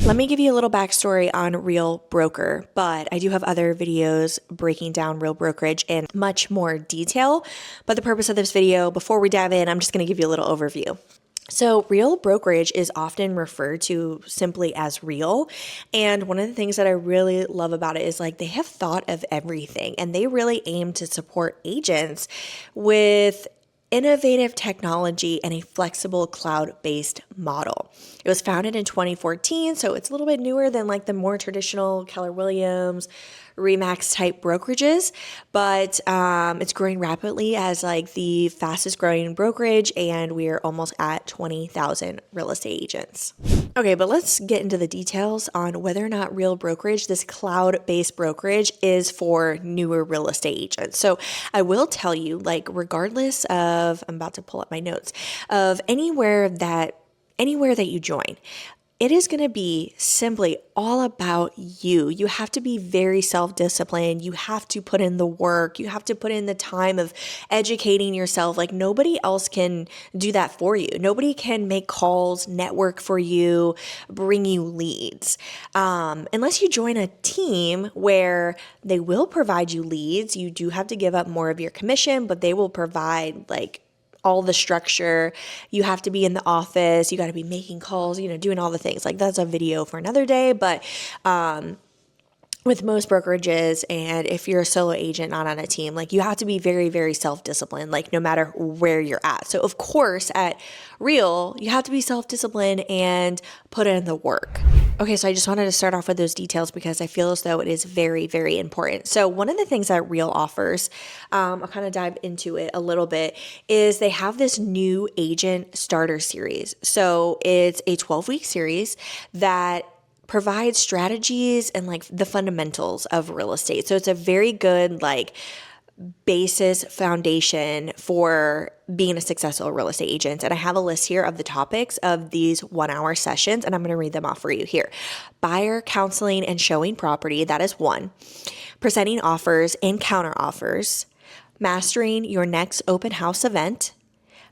Let me give you a little backstory on Real Broker, but I do have other videos breaking down Real Brokerage in much more detail. But the purpose of this video, before we dive in, I'm just going to give you a little overview. So Real Brokerage is often referred to simply as Real. And one of the things that I really love about it is like they have thought of everything and they really aim to support agents with innovative technology and a flexible cloud-based model. It was founded in 2014, so it's a little bit newer than like the more traditional Keller Williams, Remax type brokerages, but it's growing rapidly as like the fastest growing brokerage, and we're almost at 20,000 real estate agents. Okay, but let's get into the details on whether or not Real Brokerage, this cloud-based brokerage, is for newer real estate agents. So I will tell you, like, regardless of, I'm about to pull up my notes, of anywhere that you join, it is going to be simply all about you. You have to be very self-disciplined. You have to put in the work. You have to put in the time of educating yourself. Like nobody else can do that for you. Nobody can make calls, network for you, bring you leads. Unless you join a team where they will provide you leads, you do have to give up more of your commission, but they will provide like all the structure. You have to be in the office. You got to be making calls, doing all the things. Like that's a video for another day. But with most brokerages, and if you're a solo agent, not on a team, like you have to be very, very self-disciplined, like no matter where you're at. So of course at Real, you have to be self-disciplined and put in the work. Okay, so I just wanted to start off with those details because I feel as though it is very, very important. So one of the things that Real offers, I'll kind of dive into it a little bit, is they have this new agent starter series. So it's a 12-week series that provides strategies and like the fundamentals of real estate. So it's a very good like basis foundation for being a successful real estate agent. And I have a list here of the topics of these 1-hour sessions, and I'm going to read them off for you here. Buyer counseling and showing property, that is one. Presenting offers and counter offers. Mastering your next open house event.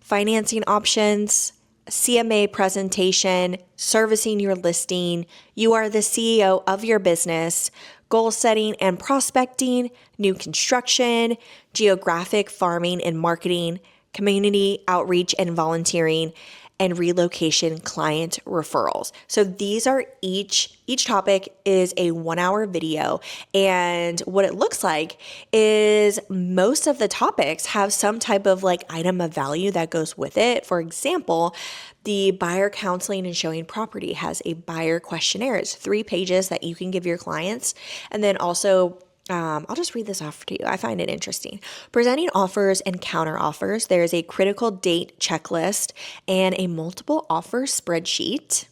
Financing options. CMA presentation, servicing your listing, you are the CEO of your business, goal setting and prospecting, new construction, geographic farming and marketing, community outreach and volunteering, and relocation client referrals. So these are each topic is a 1-hour video. And what it looks like is most of the topics have some type of like item of value that goes with it. For example, the buyer counseling and showing property has a buyer questionnaire. It's 3 pages that you can give your clients. And then also I'll just read this off to you. I find it interesting. Presenting offers and counter offers. There is a critical date checklist and a multiple offer spreadsheet.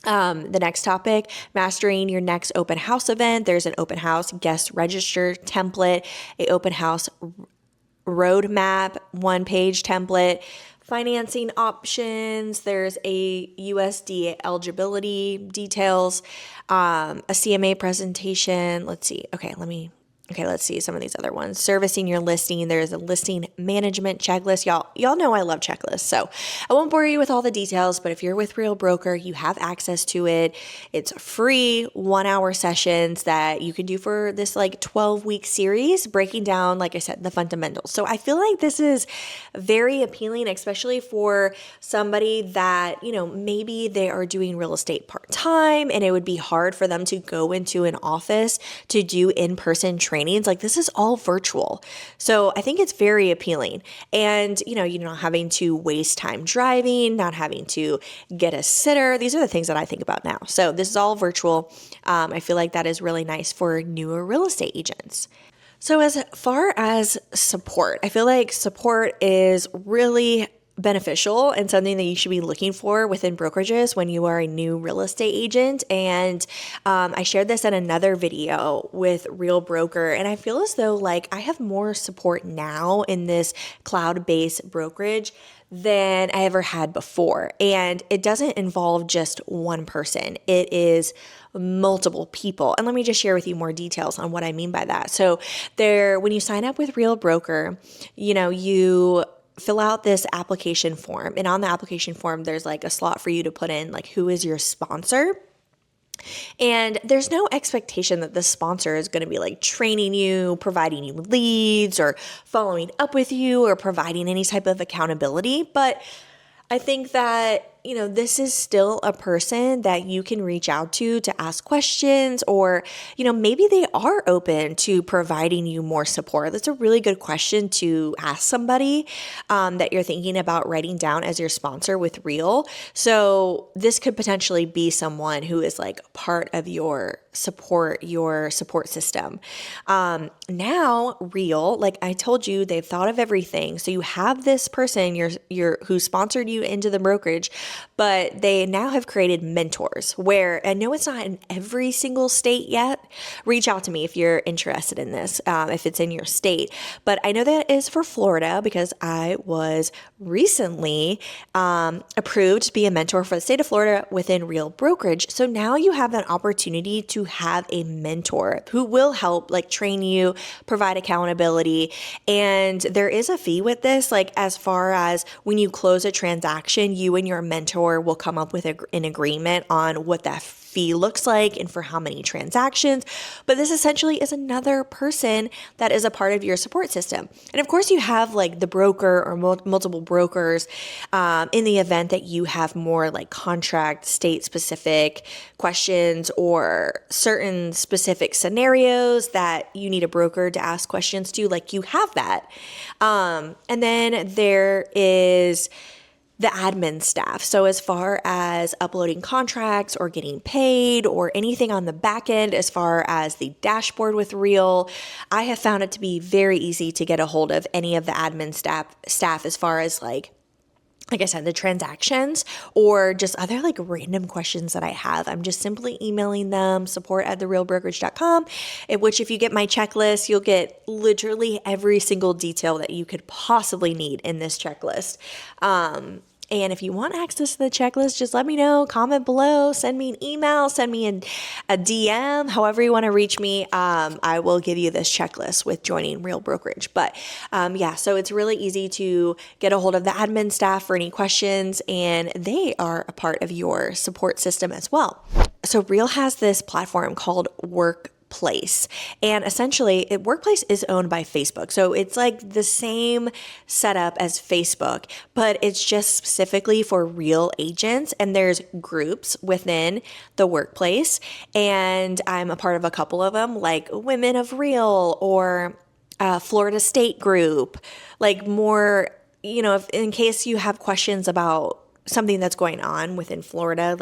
The next topic, mastering your next open house event. There's an open house guest register template, a open house roadmap, 1-page template. Financing options, there's a USD eligibility details, a CMA presentation. Let's see. Let's see some of these other ones. Servicing your listing. There's a listing management checklist. Y'all know I love checklists, so I won't bore you with all the details, but if you're with Real Broker, you have access to it. It's free 1-hour sessions that you can do for this like 12-week series, breaking down, like I said, the fundamentals. So I feel like this is very appealing, especially for somebody that, maybe they are doing real estate part-time and it would be hard for them to go into an office to do in-person trainings. Like this is all virtual. So I think it's very appealing. And, you're not having to waste time driving, not having to get a sitter. These are the things that I think about now. So this is all virtual. I feel like that is really nice for newer real estate agents. So as far as support, I feel like support is really beneficial and something that you should be looking for within brokerages when you are a new real estate agent. And I shared this in another video with Real Broker, and I feel as though like I have more support now in this cloud-based brokerage than I ever had before. And it doesn't involve just one person. It is multiple people. And let me just share with you more details on what I mean by that. So when you sign up with Real Broker, you fill out this application form. And on the application form, there's like a slot for you to put in like who is your sponsor. And there's no expectation that the sponsor is going to be like training you, providing you leads, or following up with you, or providing any type of accountability. But I think that, this is still a person that you can reach out to ask questions, or, maybe they are open to providing you more support. That's a really good question to ask somebody that you're thinking about writing down as your sponsor with Real. So this could potentially be someone who is like part of your support system. Now Real, like I told you, they've thought of everything. So you have this person who sponsored you into the brokerage, but they now have created mentors where, I know it's not in every single state yet. Reach out to me if you're interested in this, if it's in your state. But I know that is for Florida because I was recently approved to be a mentor for the state of Florida within Real Brokerage. So now you have that opportunity to have a mentor who will help like train you, provide accountability. And there is a fee with this, like as far as when you close a transaction, you and your mentor will come up with an agreement on what that fee looks like and for how many transactions. But this essentially is another person that is a part of your support system. And of course, you have like the broker or multiple brokers in the event that you have more like contract state specific questions or certain specific scenarios that you need a broker to ask questions to, like you have that. And then there is the admin staff. So as far as uploading contracts or getting paid or anything on the back end, as far as the dashboard with Real, I have found it to be very easy to get a hold of any of the admin staff as far as like I said, the transactions or just other like random questions that I have. I'm just simply emailing them, support@therealbrokerage.com, in which if you get my checklist, you'll get literally every single detail that you could possibly need in this checklist. And if you want access to the checklist, just let me know, comment below, send me an email, send me a DM, however you want to reach me. I will give you this checklist with joining Real Brokerage. But so it's really easy to get a hold of the admin staff for any questions, and they are a part of your support system as well. So Real has this platform called Workplace. And essentially, Workplace is owned by Facebook. So it's like the same setup as Facebook, but it's just specifically for Real agents. And there's groups within the Workplace. And I'm a part of a couple of them, like Women of Real or Florida State Group, like more, if, in case you have questions about something that's going on within Florida,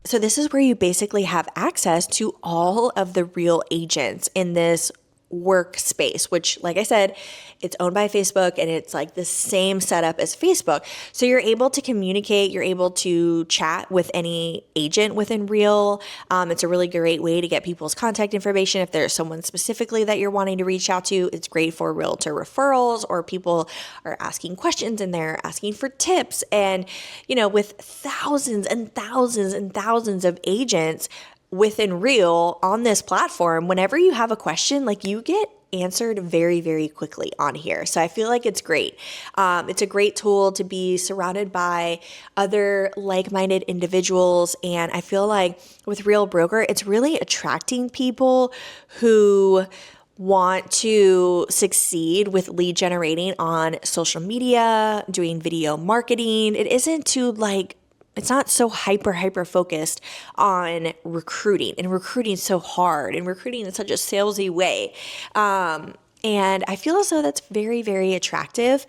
so this is where you basically have access to all of the Real agents in this workspace, which, like I said, it's owned by Facebook and it's like the same setup as Facebook. So you're able to communicate, you're able to chat with any agent within Real. It's a really great way to get people's contact information. If there's someone specifically that you're wanting to reach out to, it's great for realtor referrals, or people are asking questions and they're asking for tips. And, with thousands and thousands and thousands of agents within Real on this platform, whenever you have a question, like you get answered very, very quickly on here. So I feel like it's great. It's a great tool to be surrounded by other like-minded individuals. And I feel like with Real Broker, it's really attracting people who want to succeed with lead generating on social media, doing video marketing. It isn't too it's not so hyper focused on recruiting, and recruiting is so hard, and recruiting in such a salesy way. And I feel as though that's very, very attractive.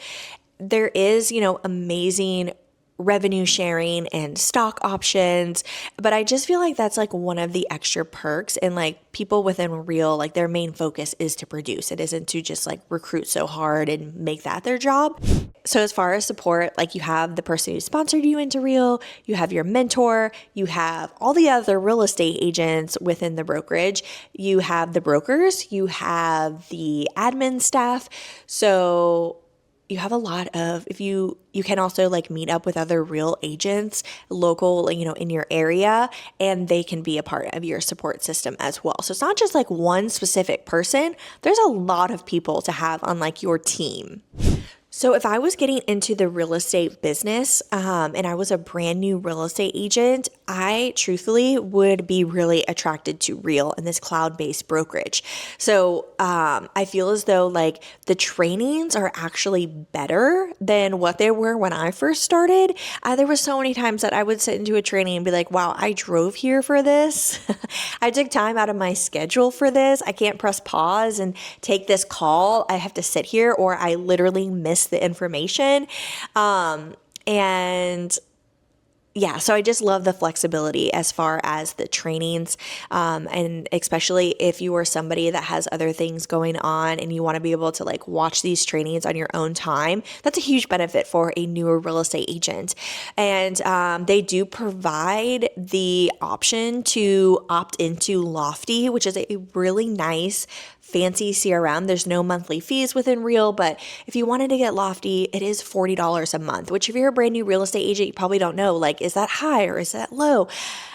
There is, amazing revenue sharing and stock options, but I just feel like that's like one of the extra perks, and like people within Real, like their main focus is to produce. It isn't to just like recruit so hard and make that their job. So as far as support, like you have the person who sponsored you into Real, you have your mentor, you have all the other real estate agents within the brokerage, you have the brokers, you have the admin staff. So you have a lot of, if you can also like meet up with other Real agents local, in your area, and they can be a part of your support system as well. So it's not just like one specific person. There's a lot of people to have on like your team. So if I was getting into the real estate business and I was a brand new real estate agent, I truthfully would be really attracted to Real and this cloud-based brokerage. So I feel as though like the trainings are actually better than what they were when I first started. There was so many times that I would sit into a training and be like, wow, I drove here for this. I took time out of my schedule for this. I can't press pause and take this call. I have to sit here or I literally miss the information. And yeah, so I just love the flexibility as far as the trainings, and especially if you are somebody that has other things going on and you want to be able to like watch these trainings on your own time. That's a huge benefit for a newer real estate agent. And they do provide the option to opt into Lofty, which is a really nice fancy CRM. There's no monthly fees within Real, but if you wanted to get Lofty, it is $40 a month, which if you're a brand new real estate agent, you probably don't know, like, is that high or is that low?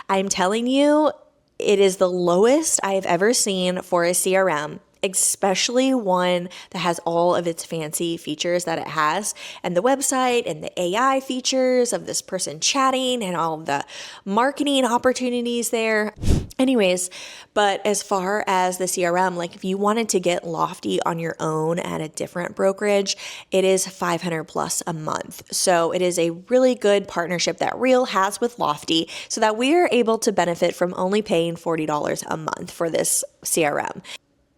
I'm telling you, it is the lowest I've ever seen for a CRM, especially one that has all of its fancy features that it has, and the website and the AI features of this person chatting and all of the marketing opportunities there. Anyways, but as far as the CRM, like if you wanted to get Lofty on your own at a different brokerage, it is $500 plus a month. So it is a really good partnership that Real has with Lofty so that we are able to benefit from only paying $40 a month for this CRM.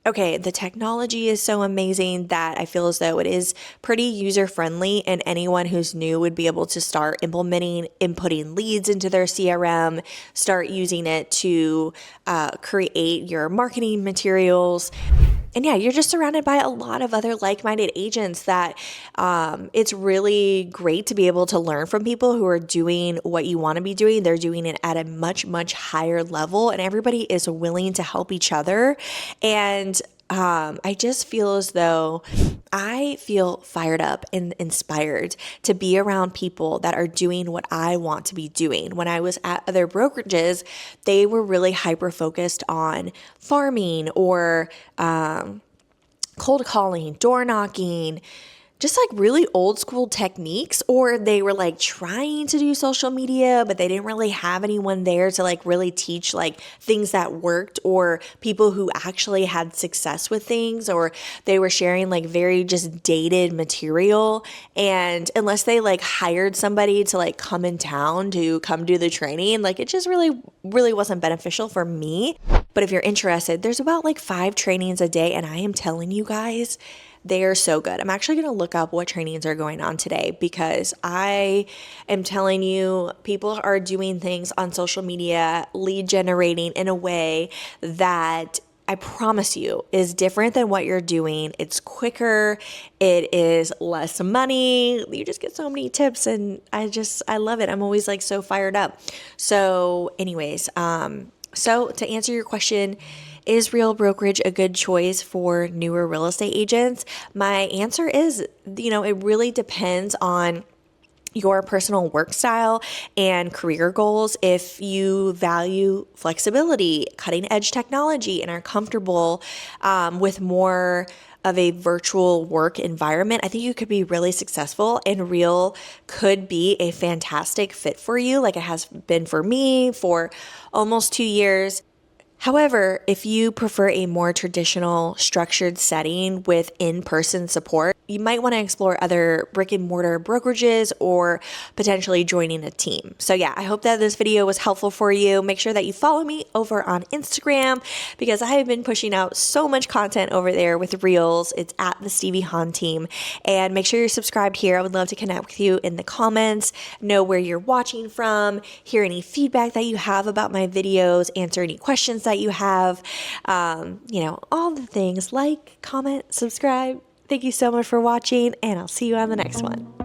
Okay, the technology is so amazing that I feel as though it is pretty user friendly, and anyone who's new would be able to start implementing, inputting leads into their CRM, start using it to create your marketing materials. And yeah, you're just surrounded by a lot of other like-minded agents that it's really great to be able to learn from people who are doing what you want to be doing. They're doing it at a much, much higher level, and everybody is willing to help each other. And I just feel as though I feel fired up and inspired to be around people that are doing what I want to be doing. When I was at other brokerages, they were really hyper focused on farming or cold calling, door knocking, just like really old school techniques, or they were like trying to do social media, but they didn't really have anyone there to like really teach like things that worked, or people who actually had success with things, or they were sharing like very just dated material. And unless they like hired somebody to like come in town to come do the training, like it just really wasn't beneficial for me. But if you're interested, there's about like 5 trainings a day, and I am telling you guys, they are so good. I'm actually going to look up what trainings are going on today, because I am telling you, people are doing things on social media, lead generating in a way that I promise you is different than what you're doing. It's quicker. It is less money. You just get so many tips, and I love it. I'm always like so fired up. So anyways, so to answer your question, is Real Brokerage a good choice for newer real estate agents? My answer is, it really depends on your personal work style and career goals. If you value flexibility, cutting edge technology, and are comfortable with more of a virtual work environment, I think you could be really successful, and Real could be a fantastic fit for you, like it has been for me for almost 2 years. However, if you prefer a more traditional structured setting with in-person support, you might want to explore other brick and mortar brokerages or potentially joining a team. So yeah, I hope that this video was helpful for you. Make sure that you follow me over on Instagram, because I have been pushing out so much content over there with Reels. It's at the Stevie Hahn team. And make sure you're subscribed here. I would love to connect with you in the comments, know where you're watching from, hear any feedback that you have about my videos, answer any questions that you have, all the things. Like, comment, subscribe. Thank you so much for watching, and I'll see you on the next one.